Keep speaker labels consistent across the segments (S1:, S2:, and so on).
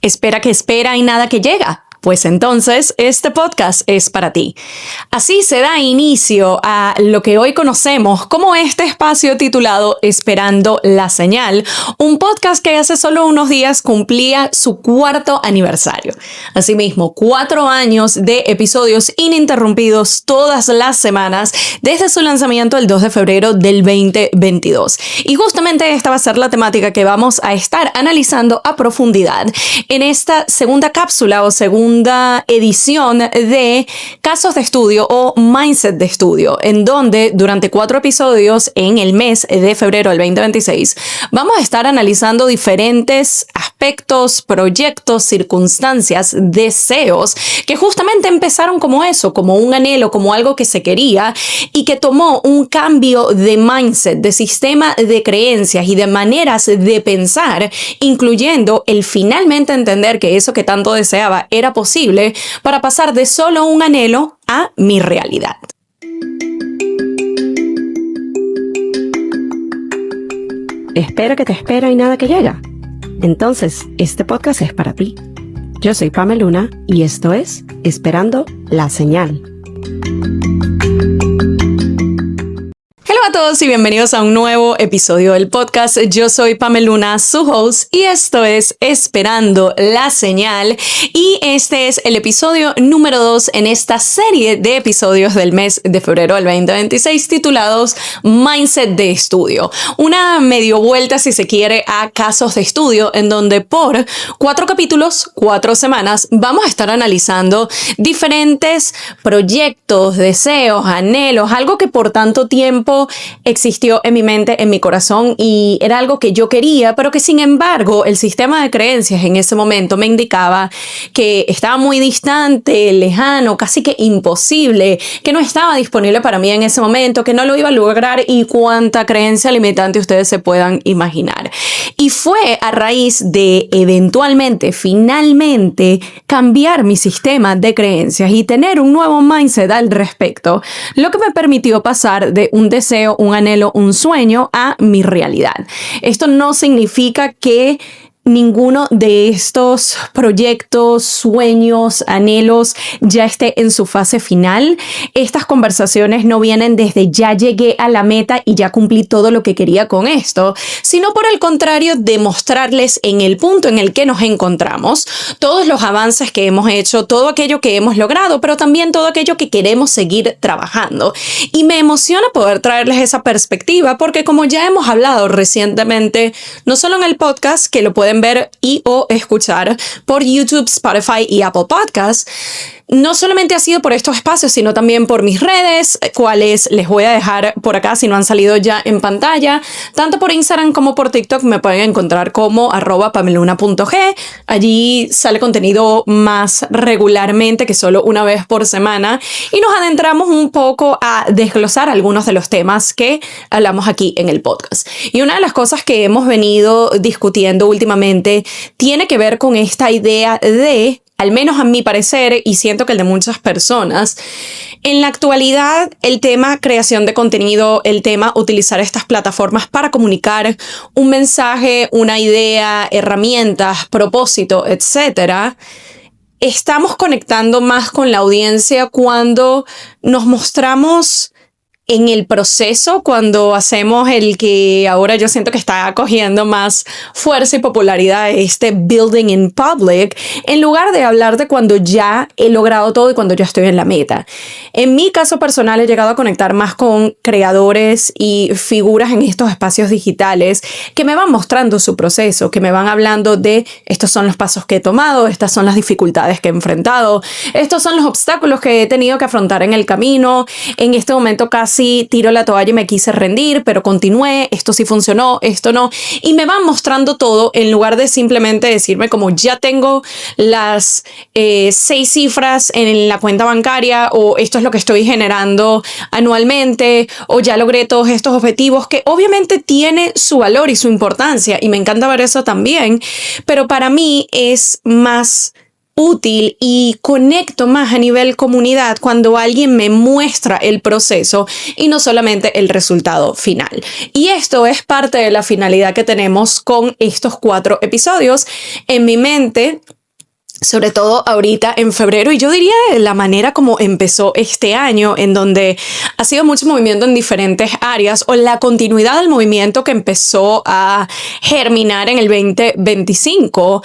S1: Espera que espera y nada que llega. Pues entonces este podcast es para ti. Así se da inicio a lo que hoy conocemos como este espacio titulado Esperando la Señal, un podcast que hace solo unos días cumplía su 4º aniversario. Asimismo, 4 años de episodios ininterrumpidos todas las semanas desde su lanzamiento el 2 de febrero del 2022. Y justamente esta va a ser la temática que vamos a estar analizando a profundidad en esta segunda cápsula o segunda edición de Casos de Estudio o Mindset de Estudio, en donde durante 4 episodios en el mes de febrero del 2026 vamos a estar analizando diferentes aspectos, proyectos, circunstancias, deseos que justamente empezaron como eso, como un anhelo, como algo que se quería y que tomó un cambio de mindset, de sistema de creencias y de maneras de pensar, incluyendo el finalmente entender que eso que tanto deseaba era posible para pasar de solo un anhelo a mi realidad.
S2: Espera que te espera y nada que llega. Entonces, este podcast es para ti. Yo soy Pamela Luna y esto es Esperando la Señal.
S1: Hola a todos y bienvenidos a un nuevo episodio del podcast. Yo soy Pamela Luna, su host, y esto es Esperando la Señal. Y este es el episodio número 2 en esta serie de episodios del mes de febrero del 2026 titulados Mindset de Estudio. Una medio vuelta, si se quiere, a Casos de Estudio, en donde por 4 capítulos, 4 semanas, vamos a estar analizando diferentes proyectos, deseos, anhelos, algo que por tanto tiempo existió en mi mente, en mi corazón, y era algo que yo quería, pero que sin embargo el sistema de creencias en ese momento me indicaba que estaba muy distante, lejano, casi que imposible, que no estaba disponible para mí en ese momento, que no lo iba a lograr y cuánta creencia limitante ustedes se puedan imaginar. Y fue a raíz de eventualmente, finalmente, cambiar mi sistema de creencias y tener un nuevo mindset al respecto, lo que me permitió pasar de un deseo, un anhelo, un sueño a mi realidad. Esto no significa que ninguno de estos proyectos, sueños, anhelos ya esté en su fase final. Estas conversaciones no vienen desde ya llegué a la meta y ya cumplí todo lo que quería con esto, sino por el contrario, demostrarles en el punto en el que nos encontramos todos los avances que hemos hecho, todo aquello que hemos logrado, pero también todo aquello que queremos seguir trabajando. Y me emociona poder traerles esa perspectiva porque, como ya hemos hablado recientemente, no solo en el podcast, que lo pueden ver y o escuchar por YouTube, Spotify y Apple Podcasts, no solamente ha sido por estos espacios, sino también por mis redes, cuales les voy a dejar por acá si no han salido ya en pantalla. Tanto por Instagram como por TikTok me pueden encontrar como @pameluna.g. Allí sale contenido más regularmente que solo una vez por semana y nos adentramos un poco a desglosar algunos de los temas que hablamos aquí en el podcast. Y una de las cosas que hemos venido discutiendo últimamente tiene que ver con esta idea de, al menos a mi parecer, y siento que el de muchas personas, en la actualidad el tema creación de contenido, el tema utilizar estas plataformas para comunicar un mensaje, una idea, herramientas, propósito, etcétera, estamos conectando más con la audiencia cuando nos mostramos en el proceso, cuando hacemos el que ahora yo siento que está cogiendo más fuerza y popularidad, este building in public, en lugar de hablar de cuando ya he logrado todo y cuando ya estoy en la meta. En mi caso personal he llegado a conectar más con creadores y figuras en estos espacios digitales que me van mostrando su proceso, que me van hablando de estos son los pasos que he tomado, estas son las dificultades que he enfrentado, estos son los obstáculos que he tenido que afrontar en el camino. En este momento casi tiro la toalla y me quise rendir, pero continué, esto sí funcionó, esto no, y me van mostrando todo en lugar de simplemente decirme como ya tengo las 6 cifras en la cuenta bancaria, o esto es lo que estoy generando anualmente, o ya logré todos estos objetivos, que obviamente tiene su valor y su importancia y me encanta ver eso también, pero para mí es más útil y conecto más a nivel comunidad cuando alguien me muestra el proceso y no solamente el resultado final. Y esto es parte de la finalidad que tenemos con estos 4 episodios en mi mente, sobre todo ahorita en febrero, y yo diría de la manera como empezó este año, en donde ha sido mucho movimiento en diferentes áreas, o la continuidad del movimiento que empezó a germinar en el 2025.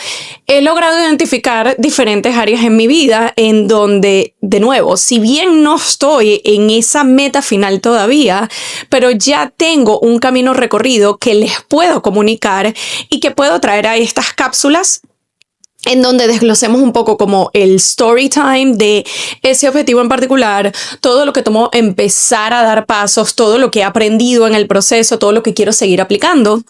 S1: He logrado identificar diferentes áreas en mi vida en donde, de nuevo, si bien no estoy en esa meta final todavía, pero ya tengo un camino recorrido que les puedo comunicar y que puedo traer a estas cápsulas en donde desglosemos un poco como el story time de ese objetivo en particular, todo lo que tomó empezar a dar pasos, todo lo que he aprendido en el proceso, todo lo que quiero seguir aplicando,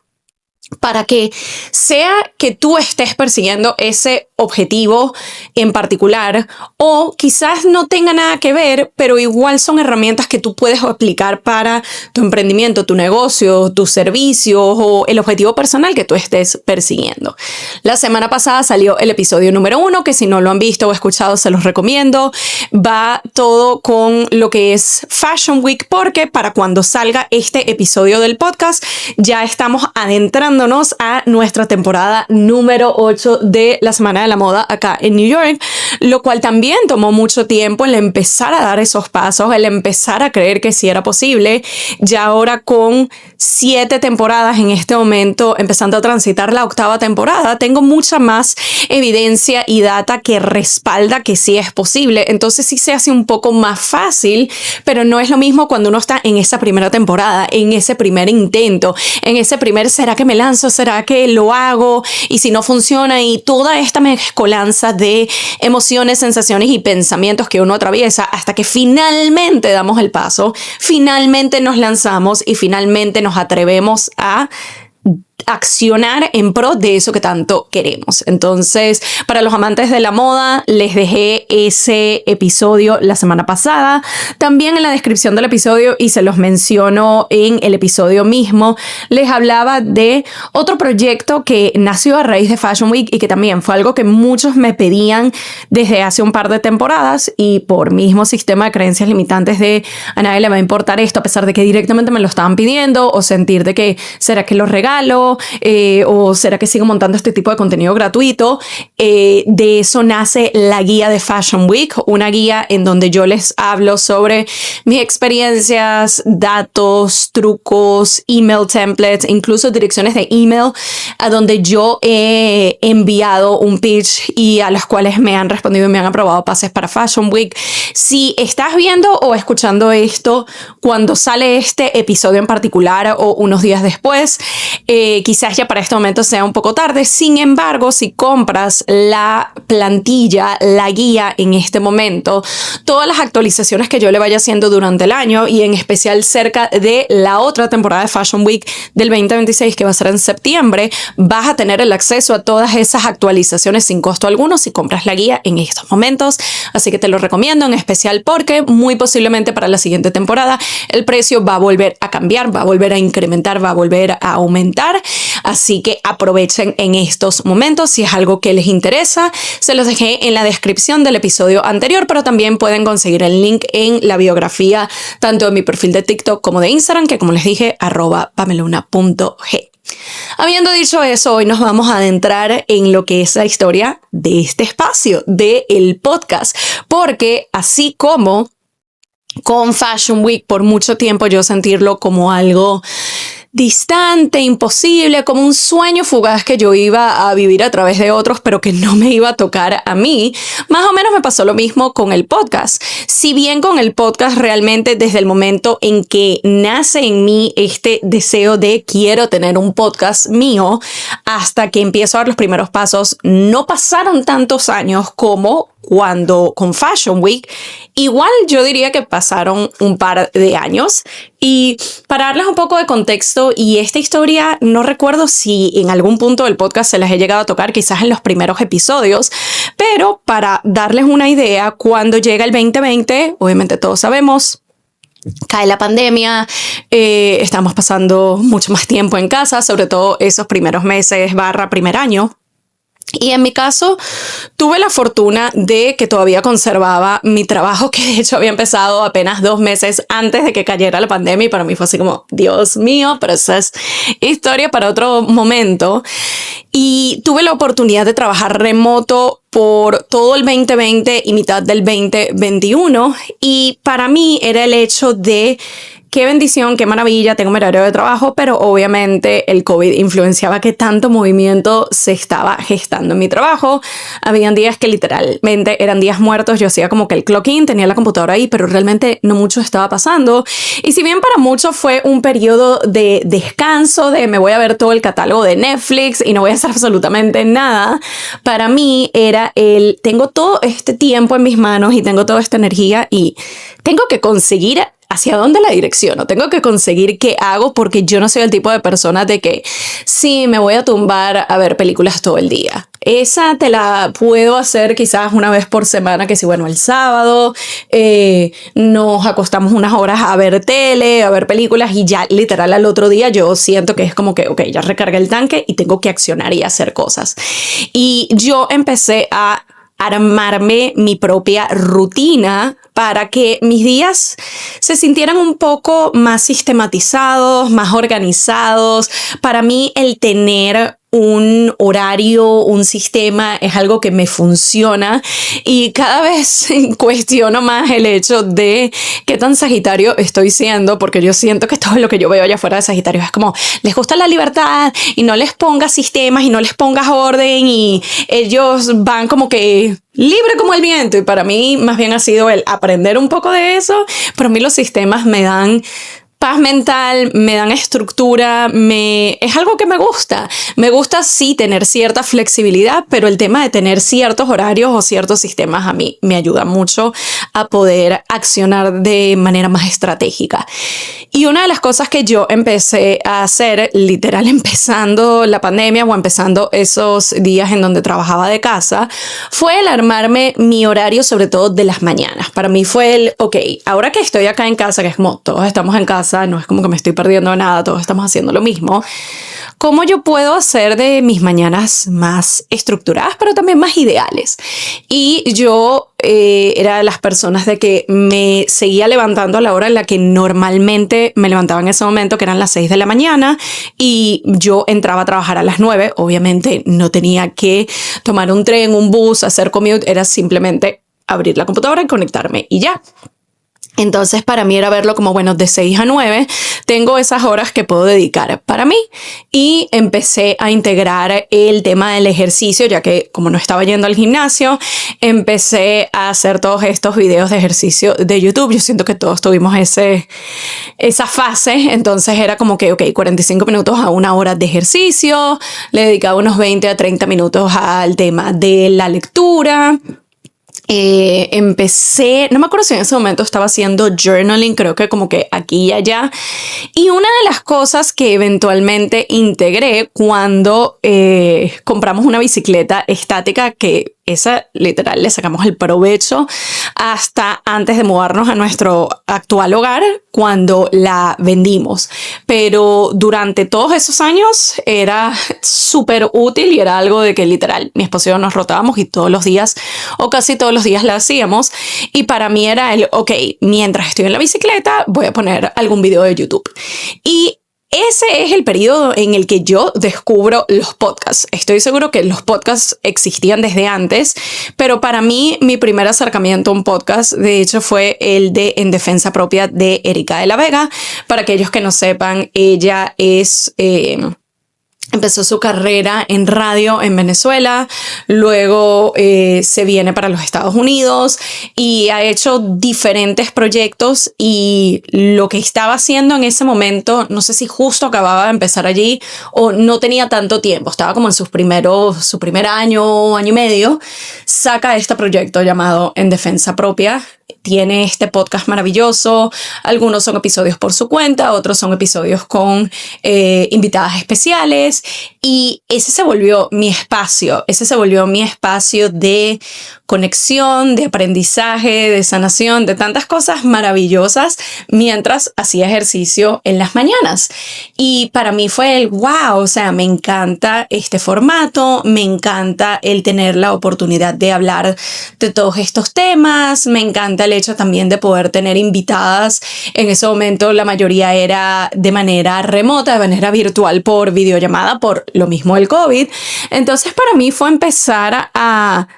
S1: para que sea que tú estés persiguiendo ese objetivo en particular o quizás no tenga nada que ver, pero igual son herramientas que tú puedes aplicar para tu emprendimiento, tu negocio, tus servicios o el objetivo personal que tú estés persiguiendo. La semana pasada salió el episodio número 1, que si no lo han visto o escuchado se los recomiendo. Va todo con lo que es Fashion Week, porque para cuando salga este episodio del podcast ya estamos adentrándonos a nuestra temporada número 8 de la Semana de la Moda acá en New York, lo cual también tomó mucho tiempo el empezar a dar esos pasos, el empezar a creer que sí era posible. Ya ahora con 7 temporadas en este momento, empezando a transitar la 8ª temporada, tengo mucha más evidencia y data que respalda que sí es posible. Entonces sí se hace un poco más fácil, pero no es lo mismo cuando uno está en esa primera temporada, en ese primer intento, en ese primer ¿será que me lanzo? ¿Será que lo hago? Y si no funciona, y toda esta mezcolanza de emociones, sensaciones y pensamientos que uno atraviesa hasta que finalmente damos el paso, finalmente nos lanzamos y finalmente nos atrevemos a accionar en pro de eso que tanto queremos. Entonces, para los amantes de la moda, les dejé ese episodio la semana pasada. También en la descripción del episodio, y se los menciono en el episodio mismo, les hablaba de otro proyecto que nació a raíz de Fashion Week y que también fue algo que muchos me pedían desde hace un par de temporadas, y por mismo sistema de creencias limitantes de a nadie le va a importar esto, a pesar de que directamente me lo estaban pidiendo, o sentir de que ¿será que lo regalo? ¿O será que sigo montando este tipo de contenido gratuito? De eso nace la guía de Fashion Week, una guía en donde yo les hablo sobre mis experiencias, datos, trucos, email templates, incluso direcciones de email a donde yo he enviado un pitch y a las cuales me han respondido y me han aprobado pases para Fashion Week. Si estás viendo o escuchando esto cuando sale este episodio en particular o unos días después, quizás ya para este momento sea un poco tarde. Sin embargo, si compras la plantilla, la guía en este momento, todas las actualizaciones que yo le vaya haciendo durante el año, y en especial cerca de la otra temporada de Fashion Week del 2026, que va a ser en septiembre, vas a tener el acceso a todas esas actualizaciones sin costo alguno si compras la guía en estos momentos. Así que te lo recomiendo, en especial porque muy posiblemente para la siguiente temporada el precio va a volver a cambiar, va a volver a incrementar, va a volver a aumentar. Así que aprovechen en estos momentos si es algo que les interesa. Se los dejé en la descripción del episodio anterior, pero también pueden conseguir el link en la biografía tanto de mi perfil de TikTok como de Instagram, que como les dije, @pameluna.g. Habiendo dicho eso, hoy nos vamos a adentrar en lo que es la historia de este espacio, del podcast, porque así como con Fashion Week por mucho tiempo yo sentirlo como algo distante, imposible, como un sueño fugaz que yo iba a vivir a través de otros, pero que no me iba a tocar a mí. Más o menos me pasó lo mismo con el podcast. Si bien con el podcast realmente desde el momento en que nace en mí este deseo de quiero tener un podcast mío, hasta que empiezo a dar los primeros pasos, no pasaron tantos años como cuando con Fashion Week. Igual yo diría que pasaron un par de años. Y para darles un poco de contexto, y esta historia no recuerdo si en algún punto del podcast se las he llegado a tocar, quizás en los primeros episodios, pero para darles una idea, cuando llega el 2020, obviamente todos sabemos, cae la pandemia, estamos pasando mucho más tiempo en casa, sobre todo esos primeros meses / primer año. Y en mi caso, tuve la fortuna de que todavía conservaba mi trabajo, que de hecho había empezado apenas 2 meses antes de que cayera la pandemia, y para mí fue así como, Dios mío, pero esa es historia para otro momento. Y tuve la oportunidad de trabajar remoto por todo el 2020 y mitad del 2021. Y para mí era el hecho de qué bendición, qué maravilla, tengo un horario de trabajo, pero obviamente el COVID influenciaba que tanto movimiento se estaba gestando en mi trabajo. Habían días que literalmente eran días muertos, yo hacía como que el clock in, tenía la computadora ahí, pero realmente no mucho estaba pasando. Y si bien para muchos fue un periodo de descanso, de me voy a ver todo el catálogo de Netflix y no voy a hacer absolutamente nada, para mí era tengo todo este tiempo en mis manos y tengo toda esta energía y tengo que conseguir hacia dónde la direcciono, tengo que conseguir qué hago, porque yo no soy el tipo de persona de que sí, me voy a tumbar a ver películas todo el día. Esa te la puedo hacer quizás una vez por semana, que si bueno, el sábado nos acostamos unas horas a ver tele, a ver películas, y ya literal al otro día yo siento que es como que, ok, ya recargué el tanque y tengo que accionar y hacer cosas. Y yo empecé a armarme mi propia rutina para que mis días se sintieran un poco más sistematizados, más organizados. Para mí el tener un horario, un sistema es algo que me funciona, y cada vez cuestiono más el hecho de qué tan Sagitario estoy siendo, porque yo siento que todo lo que yo veo allá afuera de Sagitario es como, les gusta la libertad y no les pongas sistemas y no les pongas orden y ellos van como que libre como el viento. Y para mí más bien ha sido el aprender un poco de eso. Para mí los sistemas me dan paz mental, me dan estructura, es algo que me gusta. Me gusta sí tener cierta flexibilidad, pero el tema de tener ciertos horarios o ciertos sistemas a mí me ayuda mucho a poder accionar de manera más estratégica. Y una de las cosas que yo empecé a hacer, literal empezando la pandemia o empezando esos días en donde trabajaba de casa, fue el armarme mi horario, sobre todo de las mañanas. Para mí fue el, ok, ahora que estoy acá en casa, que es como todos estamos en casa, no es como que me estoy perdiendo nada, todos estamos haciendo lo mismo, ¿cómo yo puedo hacer de mis mañanas más estructuradas, pero también más ideales? Y yo era de las personas de que me seguía levantando a la hora en la que normalmente me levantaba en ese momento, que eran las 6 de la mañana, y yo entraba a trabajar a las 9. Obviamente no tenía que tomar un tren, un bus, hacer commute, era simplemente abrir la computadora y conectarme y ya. Entonces para mí era verlo como, bueno, de 6 a 9 tengo esas horas que puedo dedicar para mí, y empecé a integrar el tema del ejercicio, ya que como no estaba yendo al gimnasio, empecé a hacer todos estos videos de ejercicio de YouTube. Yo siento que todos tuvimos esa fase, entonces era como que, ok, 45 minutos a 1 hora de ejercicio, le dedicaba unos 20 a 30 minutos al tema de la lectura. Empecé, no me acuerdo si en ese momento estaba haciendo journaling, creo que como que aquí y allá. Y una de las cosas que eventualmente integré cuando compramos una bicicleta estática, que esa literal le sacamos el provecho hasta antes de mudarnos a nuestro actual hogar, cuando la vendimos. Pero durante todos esos años era súper útil y era algo de que literal mi esposo y yo nos rotábamos y todos los días o casi todos los días la hacíamos. Y para mí era el, ok, mientras estoy en la bicicleta voy a poner algún video de YouTube. Y ese es el periodo en el que yo descubro los podcasts. Estoy seguro que los podcasts existían desde antes, pero para mí mi primer acercamiento a un podcast, de hecho, fue el de En Defensa Propia de Erika de la Vega. Para aquellos que no sepan, ella empezó su carrera en radio en Venezuela, luego se viene para los Estados Unidos y ha hecho diferentes proyectos, y lo que estaba haciendo en ese momento, no sé si justo acababa de empezar allí o no tenía tanto tiempo, estaba como en su primer año y medio, saca este proyecto llamado En Defensa Propia, tiene este podcast maravilloso. Algunos son episodios por su cuenta, otros son episodios con invitadas especiales. Y ese se volvió mi espacio. Ese se volvió mi espacio de conexión, de aprendizaje, de sanación, de tantas cosas maravillosas mientras hacía ejercicio en las mañanas. Y para mí fue el wow, o sea, me encanta este formato, me encanta el tener la oportunidad de hablar de todos estos temas, me encanta el hecho también de poder tener invitadas. En ese momento la mayoría era de manera remota, de manera virtual por videollamada, por lo mismo del COVID. Entonces para mí fue empezar a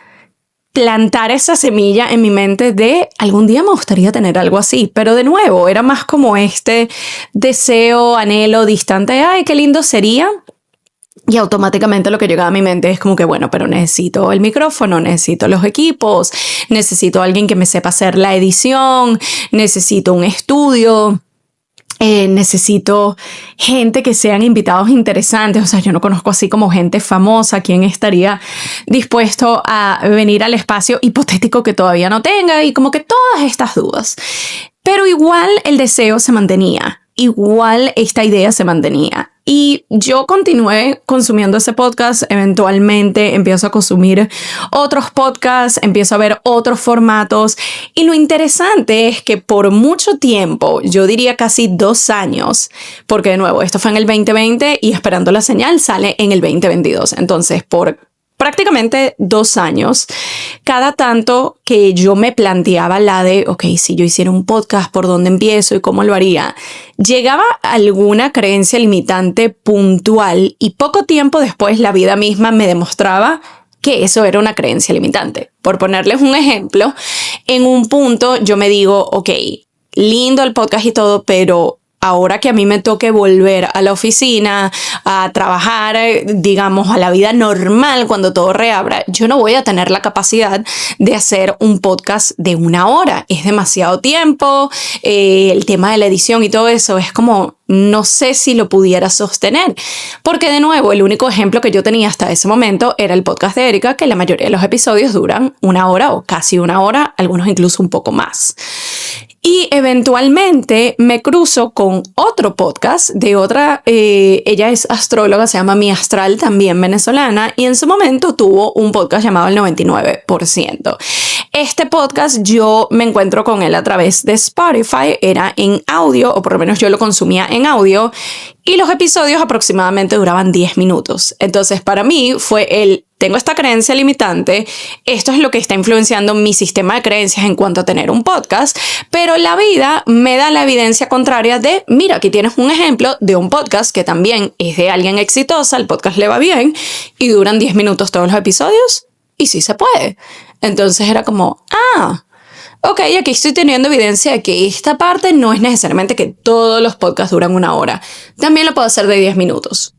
S1: plantar esa semilla en mi mente de algún día me gustaría tener algo así, pero de nuevo era más como este deseo, anhelo distante, ay, qué lindo sería. Y automáticamente lo que llegaba a mi mente es como que, bueno, pero necesito el micrófono, necesito los equipos, necesito a alguien que me sepa hacer la edición, necesito un estudio. Necesito gente que sean invitados interesantes. O sea, yo no conozco así como gente famosa. ¿Quién estaría dispuesto a venir al espacio hipotético que todavía no tenga? Y como que todas estas dudas. Pero igual el deseo se mantenía. Igual esta idea se mantenía. Y yo continué consumiendo ese podcast. Eventualmente empiezo a consumir otros podcasts, empiezo a ver otros formatos. Y lo interesante es que por mucho tiempo, yo diría casi 2 años, porque de nuevo, esto fue en el 2020 y Esperando la Señal sale en el 2022. Entonces, por prácticamente 2 años, cada tanto que yo me planteaba la de, ok, si yo hiciera un podcast, ¿por dónde empiezo y cómo lo haría? Llegaba alguna creencia limitante puntual y poco tiempo después la vida misma me demostraba que eso era una creencia limitante. Por ponerles un ejemplo, en un punto yo me digo, ok, lindo el podcast y todo, pero ahora que a mí me toque volver a la oficina, a trabajar, digamos, a la vida normal cuando todo reabra, yo no voy a tener la capacidad de hacer un podcast de 1 hora. Es demasiado tiempo, el tema de la edición y todo eso es como, no sé si lo pudiera sostener. Porque de nuevo, el único ejemplo que yo tenía hasta ese momento era el podcast de Erika, que la mayoría de los episodios duran 1 hora o casi 1 hora, algunos incluso un poco más. Y eventualmente me cruzo con otro podcast de otra, ella es astróloga, se llama Mi Astral, también venezolana, y en su momento tuvo un podcast llamado El 99%. Este podcast yo me encuentro con él a través de Spotify, era en audio, o por lo menos yo lo consumía en audio, y los episodios aproximadamente duraban 10 minutos. Entonces para mí fue tengo esta creencia limitante, esto es lo que está influenciando mi sistema de creencias en cuanto a tener un podcast, pero la vida me da la evidencia contraria de, mira, aquí tienes un ejemplo de un podcast que también es de alguien exitosa, el podcast le va bien y duran 10 minutos todos los episodios y sí se puede. Entonces era como, ok, aquí estoy teniendo evidencia de que esta parte no es necesariamente que todos los podcasts duran 1 hora. También lo puedo hacer de 10 minutos.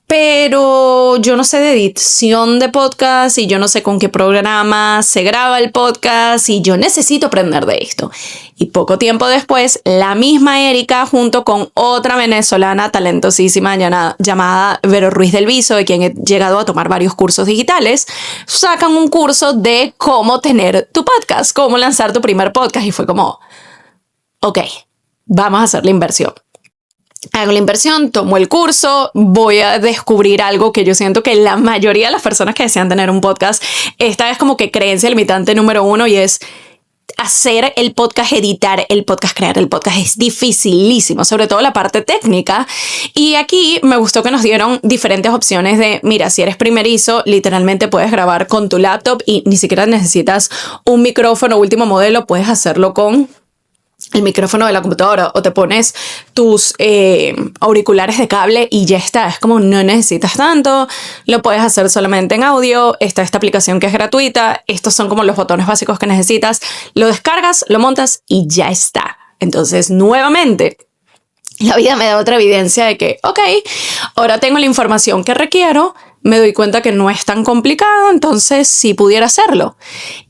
S1: Pero yo no sé de edición de podcast y yo no sé con qué programa se graba el podcast y yo necesito aprender de esto. Y poco tiempo después, la misma Erika junto con otra venezolana talentosísima llamada Vero Ruiz del Viso, de quien he llegado a tomar varios cursos digitales, sacan un curso de cómo tener tu podcast, cómo lanzar tu primer podcast. Y fue como, ok, vamos a hacer la inversión. Hago la inversión, tomo el curso, voy a descubrir algo que yo siento que la mayoría de las personas que desean tener un podcast, esta es como que creencia limitante número 1 y es hacer el podcast, editar el podcast, crear el podcast es dificilísimo, sobre todo la parte técnica. Y aquí me gustó que nos dieron diferentes opciones de, mira, si eres primerizo, literalmente puedes grabar con tu laptop y ni siquiera necesitas un micrófono último modelo, puedes hacerlo con el micrófono de la computadora o te pones tus auriculares de cable y ya está. Es como no necesitas tanto, lo puedes hacer solamente en audio. Está esta aplicación que es gratuita. Estos son como los botones básicos que necesitas. Lo descargas, lo montas y ya está. Entonces, nuevamente, la vida me da otra evidencia de que, ok, ahora tengo la información que requiero, me doy cuenta que no es tan complicado, entonces sí pudiera hacerlo.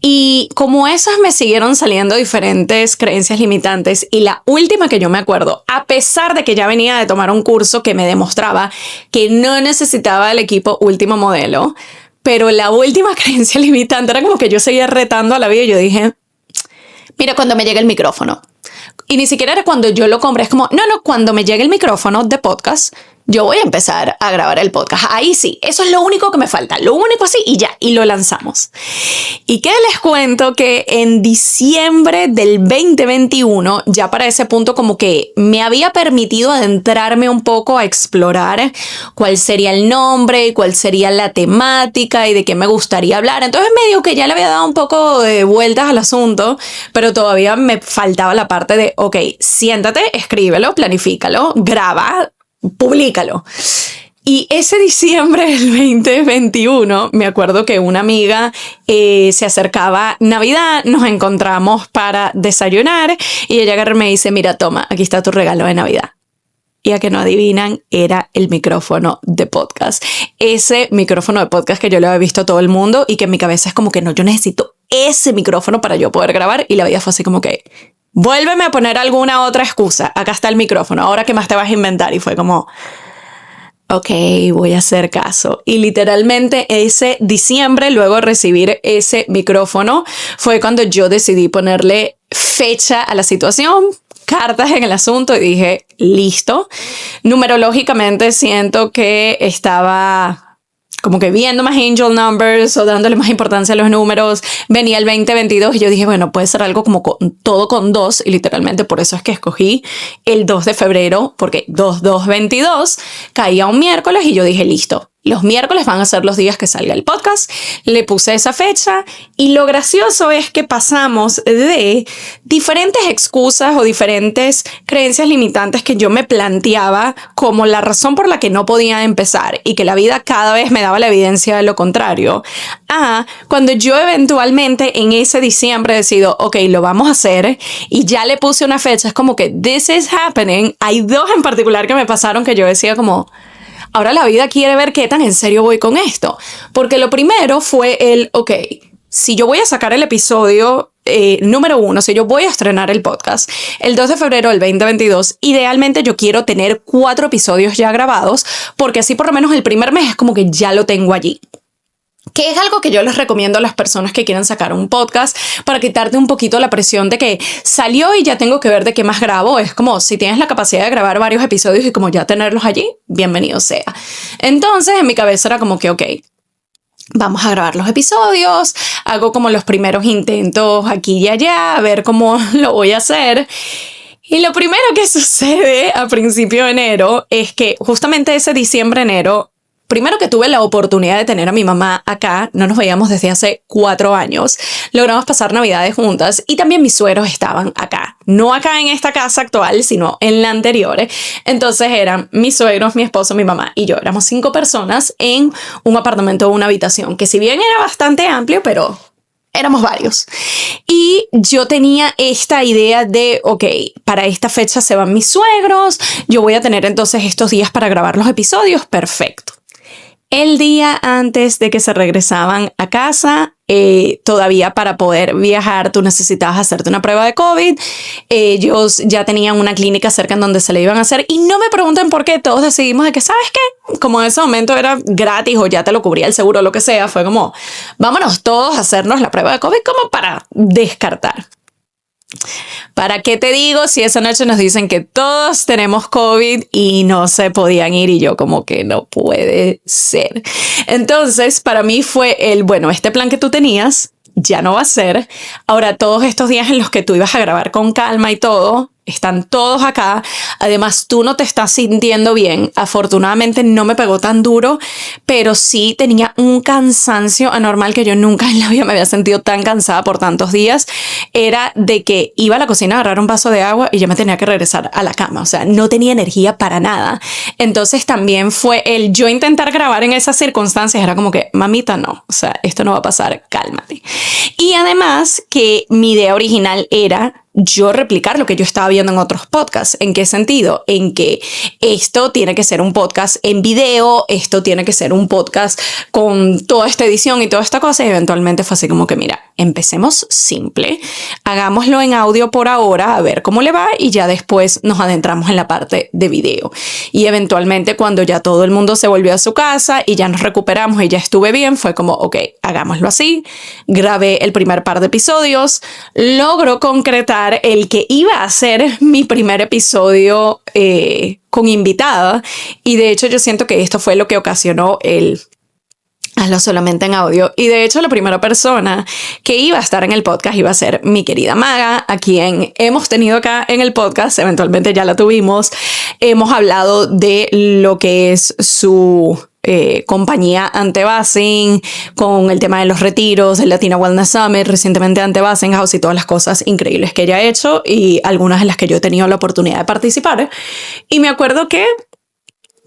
S1: Y como esas me siguieron saliendo diferentes creencias limitantes y la última que yo me acuerdo, a pesar de que ya venía de tomar un curso que me demostraba que no necesitaba el equipo último modelo, pero la última creencia limitante era como que yo seguía retando a la vida y yo dije, Mira, cuando me llegue el micrófono. Y ni siquiera era cuando yo lo compré, es como, no, cuando me llegue el micrófono de podcast, yo voy a empezar a grabar el podcast. Ahí sí, eso es lo único que me falta, lo único así y ya, y lo lanzamos. Y que les cuento que en diciembre del 2021, ya para ese punto como que me había permitido adentrarme un poco a explorar cuál sería el nombre, cuál sería la temática y de qué me gustaría hablar. Entonces medio que ya le había dado un poco de vueltas al asunto, pero todavía me faltaba la parte de, ok, siéntate, escríbelo, planifícalo, graba, públicalo. Y ese diciembre del 2021, me acuerdo que una amiga se acercaba Navidad, nos encontramos para desayunar y ella agarra y me dice, mira, toma, aquí está tu regalo de Navidad. Y a que no adivinan, era el micrófono de podcast. Ese micrófono de podcast que yo le había visto a todo el mundo y que en mi cabeza es como que no, yo necesito ese micrófono para yo poder grabar. Y la vida fue así como que, vuélveme a poner alguna otra excusa. Acá está el micrófono. Ahora, ¿qué más te vas a inventar? Y fue como, ok, voy a hacer caso. Y literalmente ese diciembre, luego de recibir ese micrófono, fue cuando yo decidí ponerle fecha a la situación, cartas en el asunto y dije, listo. Numerológicamente siento que estaba como que viendo más angel numbers o dándole más importancia a los números. Venía el 2022 y yo dije, bueno, puede ser algo como todo con 2 y literalmente por eso es que escogí el 2 de febrero porque 2222 caía un miércoles y yo dije, listo. Los miércoles van a ser los días que salga el podcast. Le puse esa fecha y lo gracioso es que pasamos de diferentes excusas o diferentes creencias limitantes que yo me planteaba como la razón por la que no podía empezar y que la vida cada vez me daba la evidencia de lo contrario, a cuando yo eventualmente en ese diciembre decido, ok, lo vamos a hacer y ya le puse una fecha. Es como que this is happening. Hay dos en particular que me pasaron que yo decía como, ahora la vida quiere ver qué tan en serio voy con esto. Porque lo primero fue el, ok, si yo voy a sacar el episodio número 1, si yo voy a estrenar el podcast el 2 de febrero del 2022, idealmente yo quiero tener 4 episodios ya grabados, porque así por lo menos el primer mes es como que ya lo tengo allí. Que es algo que yo les recomiendo a las personas que quieran sacar un podcast para quitarte un poquito la presión de que salió y ya tengo que ver de qué más grabo. Es como si tienes la capacidad de grabar varios episodios y como ya tenerlos allí, bienvenido sea. Entonces en mi cabeza era como que, ok, vamos a grabar los episodios, hago como los primeros intentos aquí y allá, a ver cómo lo voy a hacer. Y lo primero que sucede a principio de enero es que justamente ese diciembre-enero, primero que tuve la oportunidad de tener a mi mamá acá, no nos veíamos desde hace 4 años, logramos pasar Navidades juntas y también mis suegros estaban acá, no acá en esta casa actual, sino en la anterior. Entonces eran mis suegros, mi esposo, mi mamá y yo, éramos 5 personas en un apartamento o una habitación, que si bien era bastante amplio, pero éramos varios. Y yo tenía esta idea de, ok, para esta fecha se van mis suegros, yo voy a tener entonces estos días para grabar los episodios, perfecto. El día antes de que se regresaban a casa, todavía para poder viajar, tú necesitabas hacerte una prueba de COVID. Ellos ya tenían una clínica cerca en donde se le iban a hacer y no me pregunten por qué, todos decidimos de que, ¿sabes qué? Como en ese momento era gratis o ya te lo cubría el seguro o lo que sea, fue como, vámonos todos a hacernos la prueba de COVID como para descartar. ¿Para qué te digo si esa noche nos dicen que todos tenemos COVID y no se podían ir? Y yo como que no puede ser. Entonces para mí fue el, bueno, este plan que tú tenías ya no va a ser. Ahora todos estos días en los que tú ibas a grabar con calma y todo, están todos acá. Además, tú no te estás sintiendo bien. Afortunadamente no me pegó tan duro, pero sí tenía un cansancio anormal que yo nunca en la vida me había sentido tan cansada por tantos días. Era de que iba a la cocina a agarrar un vaso de agua y yo me tenía que regresar a la cama. O sea, no tenía energía para nada. Entonces también fue el yo intentar grabar en esas circunstancias. Era como que, mamita, no. O sea, esto no va a pasar, cálmate. Y además que mi idea original era yo replicar lo que yo estaba viendo en otros podcasts. ¿En qué sentido? En que esto tiene que ser un podcast en video, esto tiene que ser un podcast con toda esta edición y toda esta cosa, y eventualmente fue así como que, mira, empecemos simple, hagámoslo en audio por ahora, a ver cómo le va, y ya después nos adentramos en la parte de video. Y eventualmente, cuando ya todo el mundo se volvió a su casa y ya nos recuperamos y ya estuve bien, fue como, ok, hagámoslo así. Grabé el primer par de episodios, logro concretar el que iba a ser mi primer episodio con invitada, y de hecho yo siento que esto fue lo que ocasionó el hazlo solamente en audio. Y de hecho la primera persona que iba a estar en el podcast iba a ser mi querida Maga, a quien hemos tenido acá en el podcast, eventualmente ya la tuvimos. Hemos hablado de lo que es su compañía Antebasing, con el tema de los retiros, el Latina Wellness Summit, recientemente Antebasing House y todas las cosas increíbles que ella ha hecho y algunas en las que yo he tenido la oportunidad de participar. Y me acuerdo que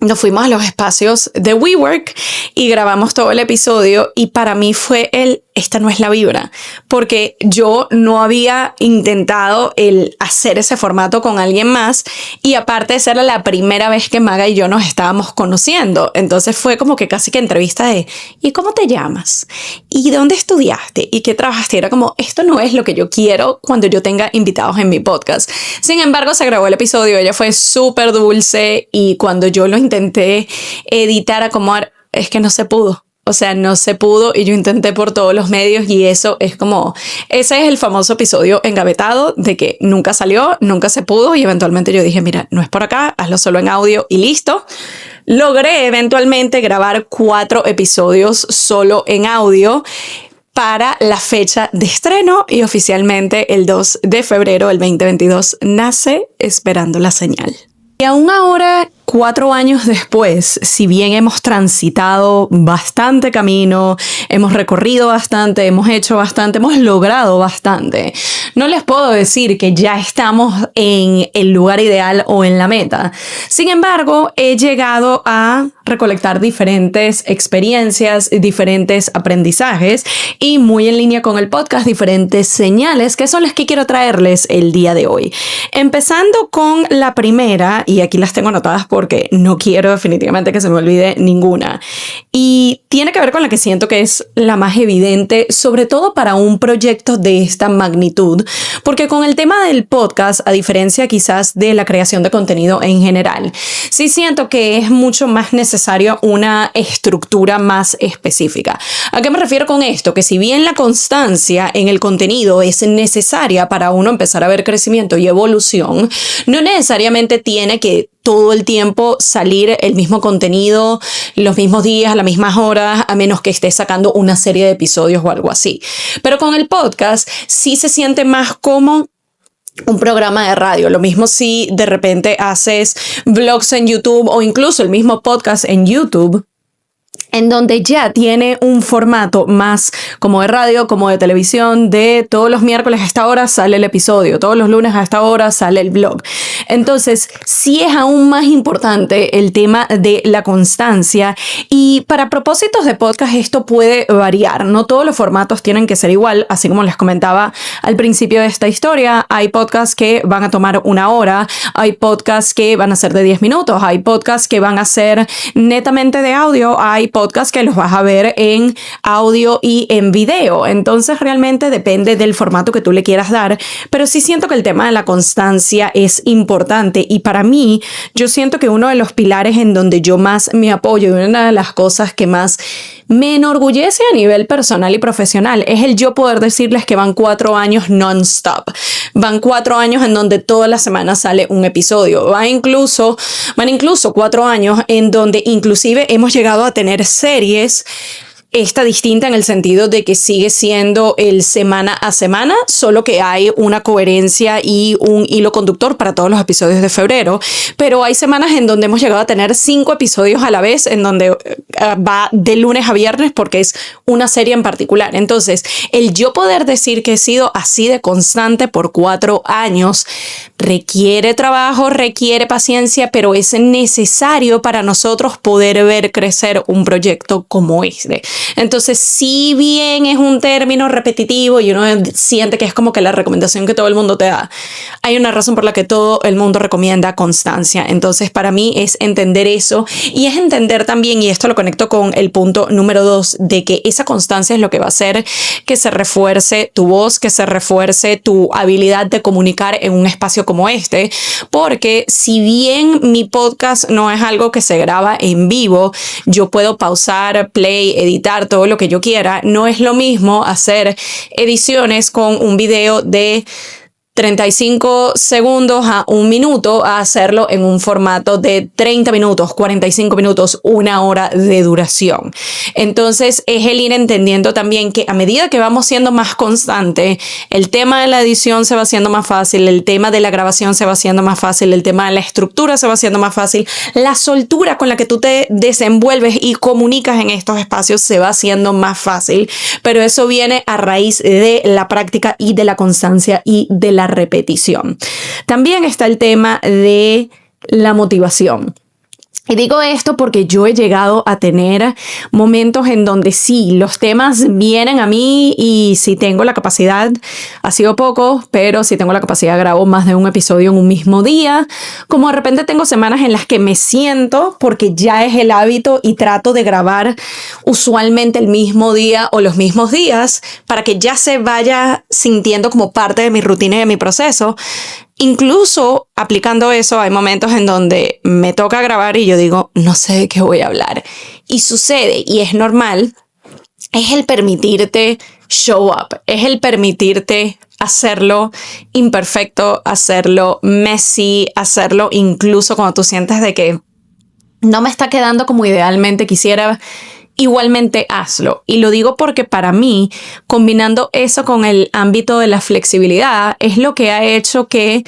S1: nos fuimos a los espacios de WeWork y grabamos todo el episodio, y para mí fue esta no es la vibra, porque yo no había intentado el hacer ese formato con alguien más, y aparte de ser la primera vez que Maga y yo nos estábamos conociendo, entonces fue como que casi que entrevista de ¿y cómo te llamas? ¿Y dónde estudiaste? ¿Y qué trabajaste? Era como, esto no es lo que yo quiero cuando yo tenga invitados en mi podcast. Sin embargo, se grabó el episodio, ella fue súper dulce, y cuando yo lo intenté editar, acomodar, es que no se pudo. O sea, no se pudo, y yo intenté por todos los medios, y eso es como, ese es el famoso episodio engavetado de que nunca salió, nunca se pudo, y eventualmente yo dije, mira, no es por acá, hazlo solo en audio y listo. Logré eventualmente grabar 4 episodios solo en audio para la fecha de estreno, y oficialmente el 2 de febrero del 2022 nace Esperando la Señal. Y aún ahora, 4 años después, si bien hemos transitado bastante camino, hemos recorrido bastante, hemos hecho bastante, hemos logrado bastante, no les puedo decir que ya estamos en el lugar ideal o en la meta. Sin embargo, he llegado a recolectar diferentes experiencias, diferentes aprendizajes, y muy en línea con el podcast, diferentes señales que son las que quiero traerles el día de hoy. Empezando con la primera, y aquí las tengo anotadas porque no quiero definitivamente que se me olvide ninguna, y tiene que ver con la que siento que es la más evidente, sobre todo para un proyecto de esta magnitud, porque con el tema del podcast, a diferencia quizás de la creación de contenido en general, sí siento que es mucho más necesario una estructura más específica. ¿A qué me refiero con esto? Que si bien la constancia en el contenido es necesaria para uno empezar a ver crecimiento y evolución, no necesariamente tiene que todo el tiempo salir el mismo contenido, los mismos días, a las mismas horas, a menos que estés sacando una serie de episodios o algo así. Pero con el podcast sí se siente más como un programa de radio. Lo mismo si de repente haces vlogs en YouTube o incluso el mismo podcast en YouTube, en donde ya tiene un formato más como de radio, como de televisión, de todos los miércoles a esta hora sale el episodio, todos los lunes a esta hora sale el vlog. Entonces, sí es aún más importante el tema de la constancia, y para propósitos de podcast esto puede variar. No todos los formatos tienen que ser igual, así como les comentaba al principio de esta historia. Hay podcasts que van a tomar 1 hora, hay podcasts que van a ser de 10 minutos, hay podcasts que van a ser netamente de audio, hay podcasts que los vas a ver en audio y en video. Entonces realmente depende del formato que tú le quieras dar, pero sí siento que el tema de la constancia es importante, y para mí yo siento que uno de los pilares en donde yo más me apoyo y una de las cosas que más me enorgullece a nivel personal y profesional es el yo poder decirles que van 4 años non-stop. Van 4 años en donde todas las semanas sale un episodio. Van incluso 4 años en donde inclusive hemos llegado a tener series esta distinta en el sentido de que sigue siendo el semana a semana, solo que hay una coherencia y un hilo conductor para todos los episodios de febrero, pero hay semanas en donde hemos llegado a tener 5 episodios a la vez, en donde va de lunes a viernes porque es una serie en particular. Entonces, el yo poder decir que he sido así de constante por 4 años requiere trabajo, requiere paciencia, pero es necesario para nosotros poder ver crecer un proyecto como este. Entonces, si bien es un término repetitivo y uno siente que es como que la recomendación que todo el mundo te da, hay una razón por la que todo el mundo recomienda constancia. Entonces, para mí es entender eso y es entender también, y esto lo conecto con el punto número 2, de que esa constancia es lo que va a hacer que se refuerce tu voz, que se refuerce tu habilidad de comunicar en un espacio como este, porque si bien mi podcast no es algo que se graba en vivo, yo puedo pausar, play, editar todo lo que yo quiera. No es lo mismo hacer ediciones con un video de 35 segundos a 1 minuto a hacerlo en un formato de 30 minutos, 45 minutos, 1 hora de duración. Entonces es el ir entendiendo también que a medida que vamos siendo más constante, el tema de la edición se va haciendo más fácil, el tema de la grabación se va haciendo más fácil, el tema de la estructura se va haciendo más fácil, la soltura con la que tú te desenvuelves y comunicas en estos espacios se va haciendo más fácil, pero eso viene a raíz de la práctica y de la constancia y de la repetición. También está el tema de la motivación. Y digo esto porque yo he llegado a tener momentos en donde sí, los temas vienen a mí y si tengo la capacidad, ha sido poco, pero si tengo la capacidad grabo más de un episodio en un mismo día. Como de repente tengo semanas en las que me siento, porque ya es el hábito y trato de grabar usualmente el mismo día o los mismos días para que ya se vaya sintiendo como parte de mi rutina y de mi proceso. Incluso aplicando eso, hay momentos en donde me toca grabar y yo digo, no sé de qué voy a hablar. Y sucede, y es normal, es el permitirte show up, es el permitirte hacerlo imperfecto, hacerlo messy, hacerlo incluso cuando tú sientes de que no me está quedando como idealmente quisiera. Igualmente hazlo. Y lo digo porque para mí, combinando eso con el ámbito de la flexibilidad, es lo que ha hecho que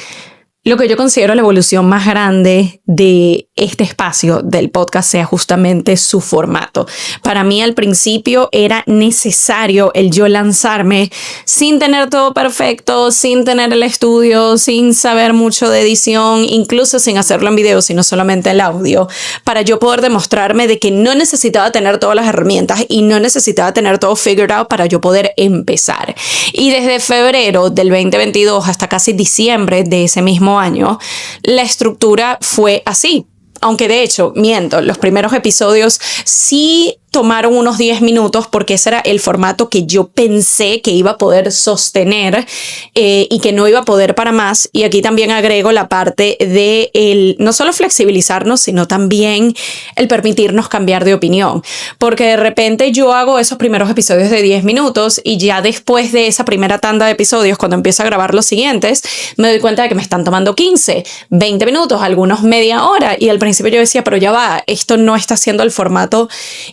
S1: lo que yo considero la evolución más grande de este espacio del podcast sea justamente su formato. Para mí al principio era necesario el yo lanzarme sin tener todo perfecto, sin tener el estudio, sin saber mucho de edición, incluso sin hacerlo en video, sino solamente el audio, para yo poder demostrarme de que no necesitaba tener todas las herramientas y no necesitaba tener todo figured out para yo poder empezar. Y desde febrero del 2022 hasta casi diciembre de ese mismo año, la estructura fue así. Aunque de hecho, miento, los primeros episodios sí tomaron unos 10 minutos porque ese era el formato que yo pensé que iba a poder sostener y que no iba a poder para más. Y aquí también agrego la parte de el no solo flexibilizarnos, sino también el permitirnos cambiar de opinión. Porque de repente yo hago esos primeros episodios de 10 minutos y ya después de esa primera tanda de episodios, cuando empiezo a grabar los siguientes, me doy cuenta de que me están tomando 15, 20 minutos, algunos media hora. Y al principio yo decía, pero ya va, esto no está siendo el formato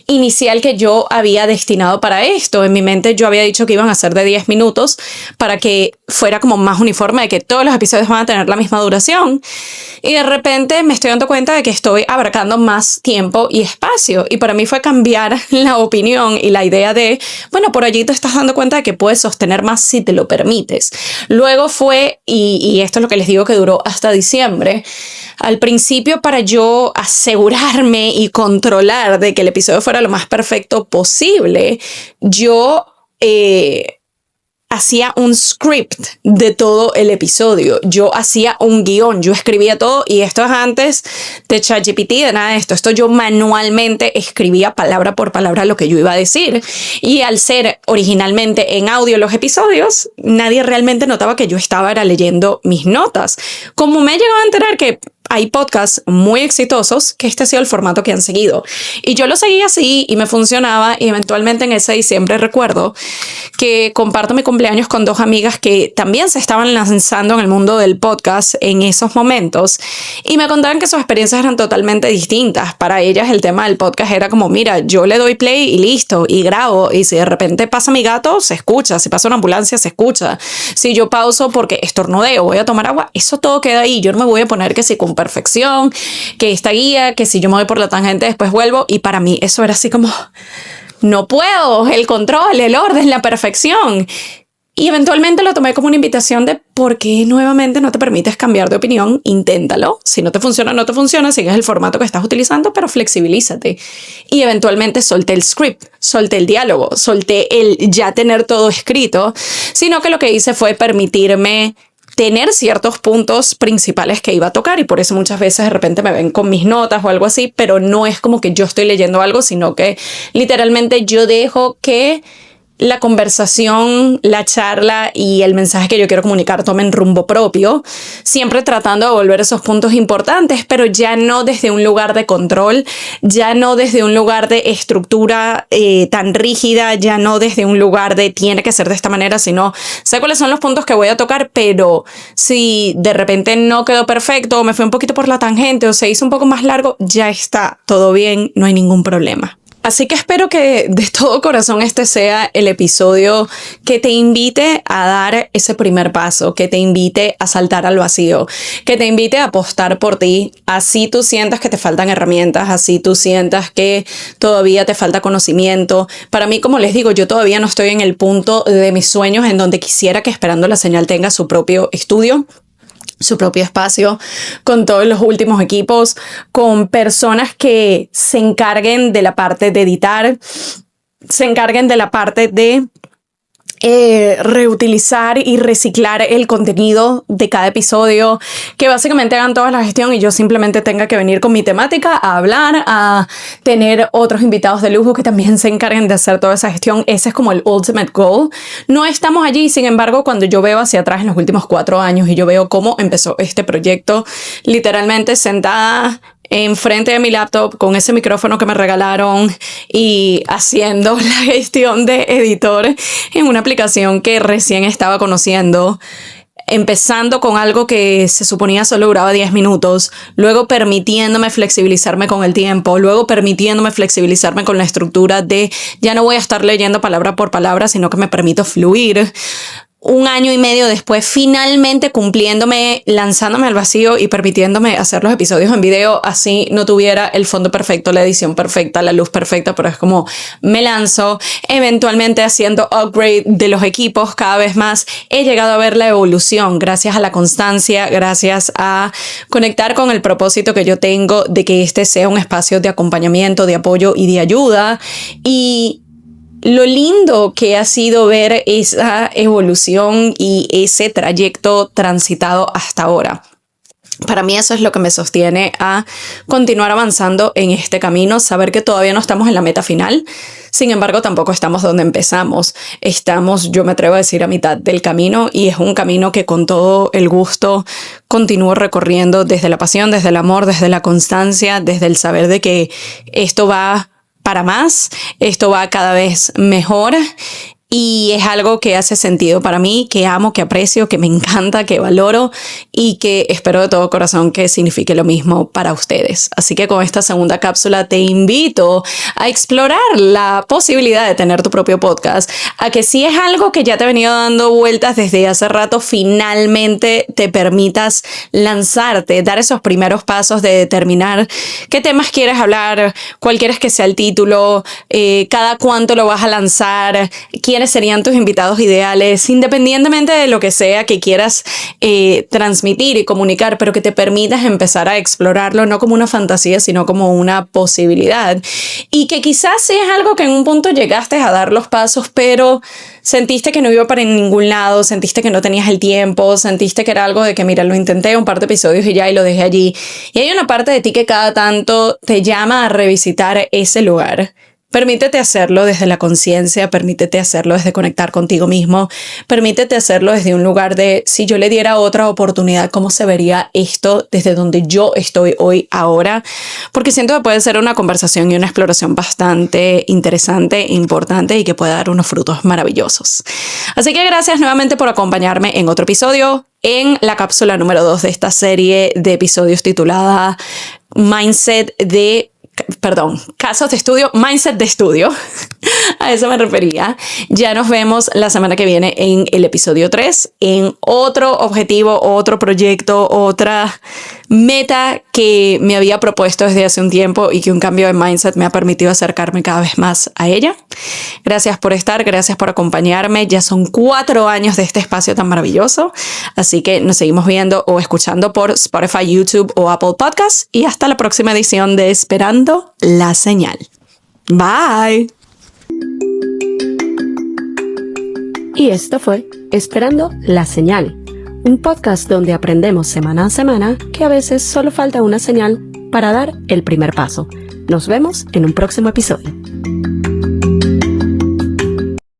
S1: inicial que yo había destinado para esto. En mi mente yo había dicho que iban a ser de 10 minutos para que fuera como más uniforme, de que todos los episodios van a tener la misma duración. Y de repente me estoy dando cuenta de que estoy abarcando más tiempo y espacio. Y para mí fue cambiar la opinión y la idea de, bueno, por allí te estás dando cuenta de que puedes sostener más si te lo permites. Luego fue, y esto es lo que les digo que duró hasta diciembre, al principio para yo asegurarme y controlar de que el episodio fuera lo más perfecto posible, yo hacía un script de todo el episodio. Yo hacía un guión, yo escribía todo, y esto es antes de ChatGPT, de nada de esto. Esto yo manualmente escribía palabra por palabra lo que yo iba a decir. Y al ser originalmente en audio los episodios, nadie realmente notaba que yo estaba leyendo mis notas. Como me he llegado a enterar que hay podcasts muy exitosos que este ha sido el formato que han seguido. Y yo lo seguí así y me funcionaba. Y eventualmente en ese diciembre recuerdo que comparto mi cumpleaños con 2 amigas que también se estaban lanzando en el mundo del podcast en esos momentos. Y me contaban que sus experiencias eran totalmente distintas. Para ellas el tema del podcast era como, mira, yo le doy play y listo, y grabo. Y si de repente pasa mi gato, se escucha. Si pasa una ambulancia, se escucha. Si yo pauso porque estornudeo, voy a tomar agua, eso todo queda ahí. Yo no me voy a poner que si con perfección, que esta guía, que si yo me voy por la tangente después vuelvo. Y para mí eso era así como, no puedo, el control, el orden, la perfección. Y eventualmente lo tomé como una invitación de por qué nuevamente no te permites cambiar de opinión, inténtalo. Si no te funciona, no te funciona, sigues el formato que estás utilizando, pero flexibilízate. Y eventualmente solté el script, solté el diálogo, solté el ya tener todo escrito, sino que lo que hice fue permitirme tener ciertos puntos principales que iba a tocar, y por eso muchas veces de repente me ven con mis notas o algo así, pero no es como que yo estoy leyendo algo, sino que literalmente yo dejo que la conversación, la charla y el mensaje que yo quiero comunicar tomen rumbo propio, siempre tratando de volver esos puntos importantes, pero ya no desde un lugar de control, ya no desde un lugar de estructura tan rígida, ya no desde un lugar de tiene que ser de esta manera, sino sé cuáles son los puntos que voy a tocar, pero si de repente no quedó perfecto, o me fue un poquito por la tangente o se hizo un poco más largo, ya está todo bien, no hay ningún problema. Así que espero que de todo corazón este sea el episodio que te invite a dar ese primer paso, que te invite a saltar al vacío, que te invite a apostar por ti, así tú sientas que te faltan herramientas, así tú sientas que todavía te falta conocimiento. Para mí, como les digo, yo todavía no estoy en el punto de mis sueños en donde quisiera que Esperando la Señal tenga su propio estudio, su propio espacio, con todos los últimos equipos, con personas que se encarguen de la parte de editar, se encarguen de la parte de reutilizar y reciclar el contenido de cada episodio, que básicamente hagan toda la gestión y yo simplemente tenga que venir con mi temática a hablar, a tener otros invitados de lujo que también se encarguen de hacer toda esa gestión. Ese es como el ultimate goal. No estamos allí, sin embargo, cuando yo veo hacia atrás en los últimos 4 años y yo veo cómo empezó este proyecto, literalmente sentada enfrente de mi laptop con ese micrófono que me regalaron y haciendo la gestión de editor en una aplicación que recién estaba conociendo, empezando con algo que se suponía solo duraba 10 minutos, luego permitiéndome flexibilizarme con el tiempo, luego permitiéndome flexibilizarme con la estructura de ya no voy a estar leyendo palabra por palabra, sino que me permito fluir. 1 año y medio después, finalmente cumpliéndome, lanzándome al vacío y permitiéndome hacer los episodios en video, así no tuviera el fondo perfecto, la edición perfecta, la luz perfecta, pero es como me lanzo, eventualmente haciendo upgrade de los equipos cada vez más. He llegado a ver la evolución gracias a la constancia, gracias a conectar con el propósito que yo tengo de que este sea un espacio de acompañamiento, de apoyo y de ayuda. Y lo lindo que ha sido ver esa evolución y ese trayecto transitado hasta ahora. Para mí eso es lo que me sostiene a continuar avanzando en este camino, saber que todavía no estamos en la meta final, sin embargo tampoco estamos donde empezamos. Estamos, yo me atrevo a decir, a mitad del camino, y es un camino que con todo el gusto continúo recorriendo desde la pasión, desde el amor, desde la constancia, desde el saber de que esto va para más, esto va cada vez mejor y es algo que hace sentido para mí, que amo, que aprecio, que me encanta, que valoro y que espero de todo corazón que signifique lo mismo para ustedes. Así que con esta segunda cápsula te invito a explorar la posibilidad de tener tu propio podcast, a que si es algo que ya te ha venido dando vueltas desde hace rato, finalmente te permitas lanzarte, dar esos primeros pasos de determinar qué temas quieres hablar, cuál quieres que sea el título, cada cuánto lo vas a lanzar, quiénes serían tus invitados ideales, independientemente de lo que sea que quieras transmitir y comunicar, pero que te permitas empezar a explorarlo no como una fantasía, sino como una posibilidad. Y que quizás sea algo que en un punto llegaste a dar los pasos, pero sentiste que no iba para ningún lado, sentiste que no tenías el tiempo, sentiste que era algo de que, mira, lo intenté un par de episodios y ya, y lo dejé allí. Y hay una parte de ti que cada tanto te llama a revisitar ese lugar. Permítete hacerlo desde la conciencia, permítete hacerlo desde conectar contigo mismo, permítete hacerlo desde un lugar de si yo le diera otra oportunidad, ¿cómo se vería esto desde donde yo estoy hoy, ahora? Porque siento que puede ser una conversación y una exploración bastante interesante, importante y que puede dar unos frutos maravillosos. Así que gracias nuevamente por acompañarme en otro episodio, en la cápsula número 2 de esta serie de episodios titulada Mindset de casos de estudio, mindset de estudio. A eso me refería. Ya nos vemos la semana que viene en el episodio 3, en otro objetivo, otro proyecto, otra meta que me había propuesto desde hace un tiempo y que un cambio de mindset me ha permitido acercarme cada vez más a ella. Gracias por estar, gracias por acompañarme. Ya son 4 años de este espacio tan maravilloso. Así que nos seguimos viendo o escuchando por Spotify, YouTube o Apple Podcasts. Y hasta la próxima edición de Esperando la Señal. Bye.
S2: Y esto fue Esperando la Señal, un podcast donde aprendemos semana a semana que a veces solo falta una señal para dar el primer paso. Nos vemos en un próximo episodio.